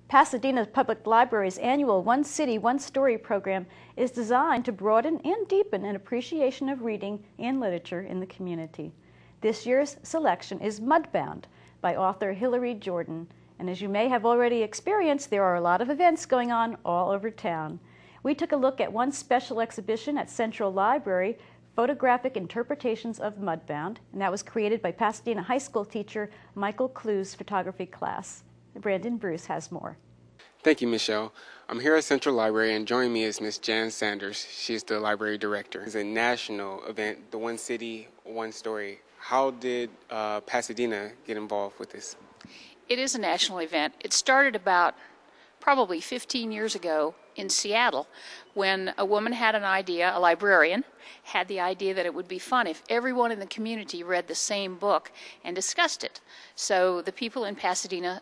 Pasadena Public Library's annual One City, One Story program is designed to broaden and deepen an appreciation of reading and literature in the community. This year's selection is Mudbound by author Hillary Jordan. And as you may have already experienced, there are a lot of events going on all over town. We took a look at one special exhibition at Central Library, Photographic Interpretations of Mudbound, and that was created by Pasadena High School teacher Michael Klu's photography class. Brandon Bruce has more. Thank you, Michelle. I'm here at Central Library, and joining me is Miss Jan Sanders. She's the library director. It's a national event, the One City, One Story. How did Pasadena get involved with this? It is a national event. It started about probably 15 years ago in Seattle when a woman had an idea, a librarian, had the idea that it would be fun if everyone in the community read the same book and discussed it. So the people in Pasadena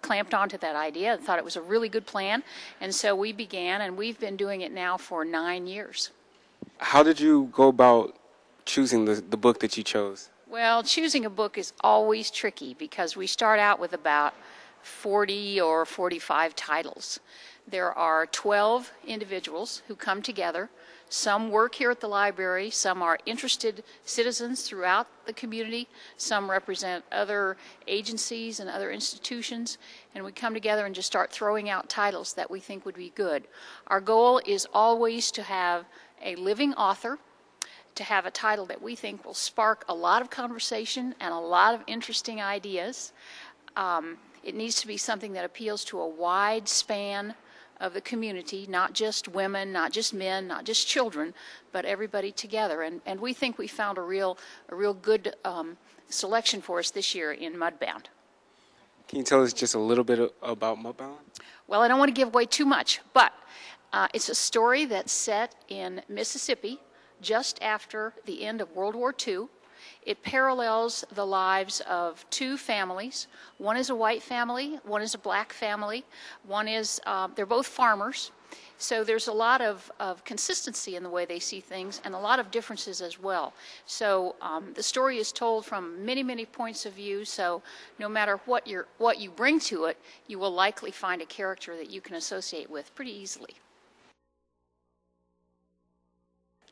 clamped onto that idea and thought it was a really good plan, and so we began, and we've been doing it now for 9 years. How did you go about choosing the book that you chose? Well, choosing a book is always tricky because we start out with about 40 or 45 titles. There are 12 individuals who come together. Some work here at the library, some are interested citizens throughout the community, some represent other agencies and other institutions, and we come together and just start throwing out titles that we think would be good. Our goal is always to have a living author, to have a title that we think will spark a lot of conversation and a lot of interesting ideas. It needs to be something that appeals to a wide span of the community, not just women, not just men, not just children, but everybody together. And we think we found a real good selection for us this year in Mudbound. Can you tell us just a little bit about Mudbound? Well, I don't want to give away too much, but it's a story that's set in Mississippi just after the end of World War II. It parallels the lives of two families. One is a white family, one is a black family. One is, they're both farmers. So there's a lot of consistency in the way they see things and a lot of differences as well. So the story is told from many, many points of view. So no matter what you bring to it, you will likely find a character that you can associate with pretty easily.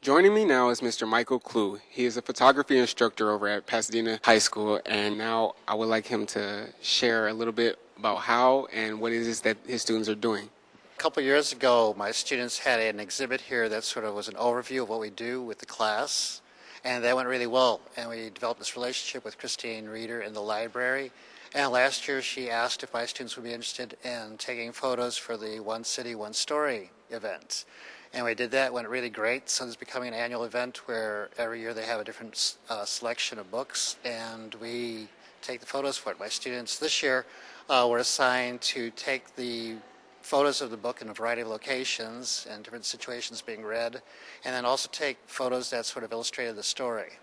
Joining me now is Mr. Michael Klu. He is a photography instructor over at Pasadena High School, and now I would like him to share a little bit about how and what it is that his students are doing. A couple years ago, my students had an exhibit here that sort of was an overview of what we do with the class, and that went really well. And we developed this relationship with Christine Reeder in the library. And last year, she asked if my students would be interested in taking photos for the One City, One Story event. And we did that, went really great. So it's becoming an annual event where every year they have a different selection of books, and we take the photos for it. My students this year were assigned to take the photos of the book in a variety of locations and different situations being read, and then also take photos that sort of illustrated the story.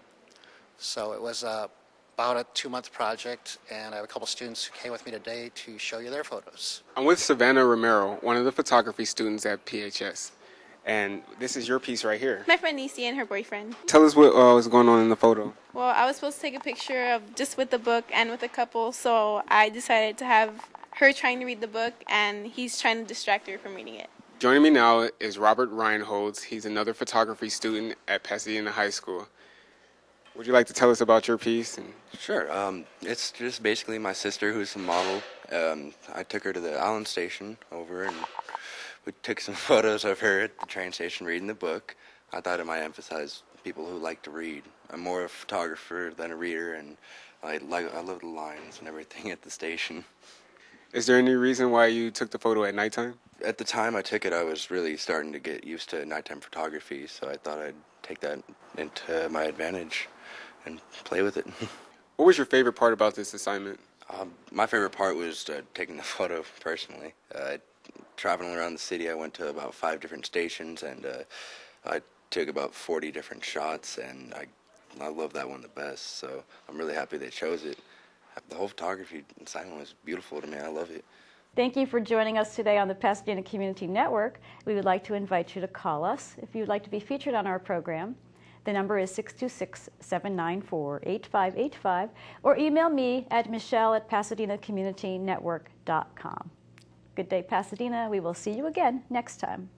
So it was about a 2-month project, and I have a couple students who came with me today to show you their photos. I'm with Savannah Romero, one of the photography students at PHS. And this is your piece right here. My friend Nisi and her boyfriend. Tell us what was going on in the photo. Well, I was supposed to take a picture of just with the book and with a couple, so I decided to have her trying to read the book and he's trying to distract her from reading it. Joining me now is Robert Reinholds. He's another photography student at Pasadena High School. Would you like to tell us about your piece? Sure. It's just basically my sister who's a model. I took her to the Island Station over and we took some photos of her at the train station reading the book. I thought it might emphasize people who like to read. I'm more a photographer than a reader, and I love the lines and everything at the station. Is there any reason why you took the photo at nighttime? At the time I took it, I was really starting to get used to nighttime photography, so I thought I'd take that into my advantage and play with it. What was your favorite part about this assignment? My favorite part was taking the photo personally. Traveling around the city, I went to about 5 different stations, and I took about 40 different shots, and I love that one the best, so I'm really happy they chose it. The whole photography assignment was beautiful to me. I love it. Thank you for joining us today on the Pasadena Community Network. We would like to invite you to call us if you would like to be featured on our program. The number is 626-794-8585, or email me at michelle@pasadena-community-network.com. Good day, Pasadena. We will see you again next time.